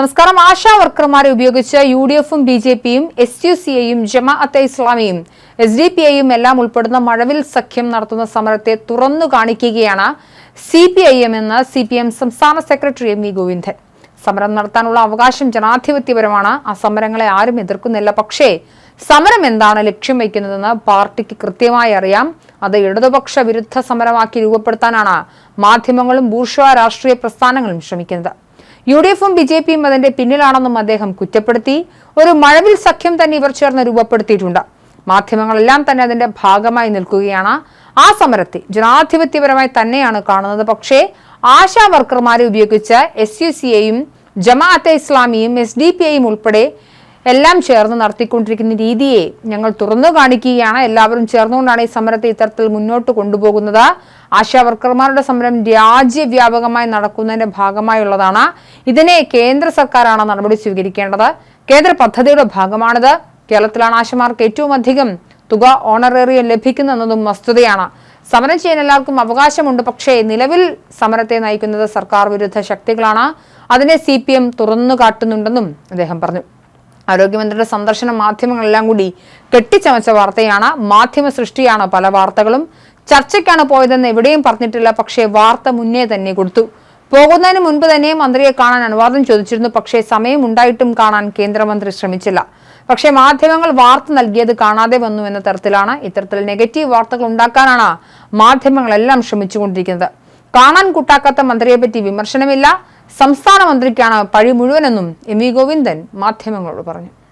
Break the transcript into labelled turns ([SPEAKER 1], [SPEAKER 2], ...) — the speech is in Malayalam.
[SPEAKER 1] നമസ്കാരം. ആശാ വർക്കർമാരെ ഉപയോഗിച്ച് UDF-ഉം BJP-യും SUCA-യും ജമാഅത്തെ ഇസ്ലാമിയും SDPI-യും എല്ലാം ഉൾപ്പെടുന്ന മഴവിൽ സഖ്യം നടത്തുന്ന സമരത്തെ തുറന്നു കാണിക്കുകയാണ് CPIM എന്ന് CPM സംസ്ഥാന സെക്രട്ടറി MV ഗോവിന്ദൻ. സമരം നടത്താനുള്ള അവകാശം ജനാധിപത്യപരമാണ്. ആ സമരങ്ങളെ ആരും എതിർക്കുന്നില്ല. പക്ഷേ സമരം എന്താണ് ലക്ഷ്യം വയ്ക്കുന്നതെന്ന് പാർട്ടിക്ക് കൃത്യമായി അറിയാം. അത് ഇടതുപക്ഷ വിരുദ്ധ സമരമാക്കി രൂപപ്പെടുത്താനാണ് മാധ്യമങ്ങളും ബൂർഷ്വാ രാഷ്ട്രീയ പ്രസ്ഥാനങ്ങളും ശ്രമിക്കുന്നത്. UDF-ഉം BJP-യും അതിന്റെ പിന്നിലാണെന്നും അദ്ദേഹം കുറ്റപ്പെടുത്തി. ഒരു മഴവിൽ സഖ്യം തന്നെ ഇവർ ചേർന്ന് രൂപപ്പെടുത്തിയിട്ടുണ്ട്. മാധ്യമങ്ങളെല്ലാം തന്നെ അതിന്റെ ഭാഗമായി നിൽക്കുകയാണ്. ആ സമരത്തെ ജനാധിപത്യപരമായി തന്നെയാണ് കാണുന്നത്. പക്ഷേ ആശാ വർക്കർമാരെ ഉപയോഗിച്ച് SUCA-യും ജമാഅത്തെ ഇസ്ലാമിയും SDPI-യും ഉൾപ്പെടെ എല്ലാം ചേർന്ന് നടത്തിക്കൊണ്ടിരിക്കുന്ന രീതിയെ ഞങ്ങൾ തുറന്നു കാണിക്കുകയാണ്. എല്ലാവരും ചേർന്നുകൊണ്ടാണ് ഈ സമരത്തെ ഇത്തരത്തിൽ മുന്നോട്ട് കൊണ്ടുപോകുന്നത്. ആശാ വർക്കർമാരുടെ സമരം രാജ്യവ്യാപകമായി നടക്കുന്നതിന്റെ ഭാഗമായുള്ളതാണ്. ഇതിനെ കേന്ദ്ര സർക്കാരാണ് നടപടി സ്വീകരിക്കേണ്ടത്. കേന്ദ്ര പദ്ധതിയുടെ ഭാഗമാണിത്. കേരളത്തിലാണ് ആശമാർക്ക് ഏറ്റവും അധികം തുക ഓണറേറിയം ലഭിക്കുന്നതെന്നതും വസ്തുതയാണ്. സമരം ചെയ്യാൻ എല്ലാവർക്കും അവകാശമുണ്ട്. പക്ഷേ നിലവിൽ സമരത്തെ നയിക്കുന്നത് സർക്കാർ വിരുദ്ധ ശക്തികളാണ്. അതിനെ CPM തുറന്നു കാട്ടുന്നുണ്ടെന്നും അദ്ദേഹം പറഞ്ഞു. ആരോഗ്യമന്ത്രിയുടെ സന്ദർശനം മാധ്യമങ്ങളെല്ലാം കൂടി കെട്ടിച്ചമച്ച വാർത്തയാണ്. മാധ്യമ സൃഷ്ടിയാണ് പല വാർത്തകളും. ചർച്ചയ്ക്കാണ് പോയതെന്ന് എവിടെയും പറഞ്ഞിട്ടില്ല. പക്ഷേ വാർത്ത മുന്നേ തന്നെ കൊടുത്തു. പോകുന്നതിന് മുൻപ് തന്നെ മന്ത്രിയെ കാണാൻ അനുവാദം ചോദിച്ചിരുന്നു. പക്ഷേ സമയമുണ്ടായിട്ടും കാണാൻ കേന്ദ്രമന്ത്രി ശ്രമിച്ചില്ല. പക്ഷേ മാധ്യമങ്ങൾ വാർത്ത നൽകിയത് കാണാതെ വന്നു എന്ന തരത്തിലാണ്. ഇത്തരത്തിൽ നെഗറ്റീവ് വാർത്തകൾ ഉണ്ടാക്കാനാണ് മാധ്യമങ്ങളെല്ലാം ശ്രമിച്ചുകൊണ്ടിരിക്കുന്നത്. കാണാൻ കൂട്ടാക്കാത്ത മന്ത്രിയെ പറ്റി വിമർശനമില്ല. സംസ്ഥാന മന്ത്രിക്കാണ് പഴി മുഴുവനെന്നും MV ഗോവിന്ദൻ മാധ്യമങ്ങളോട് പറഞ്ഞു.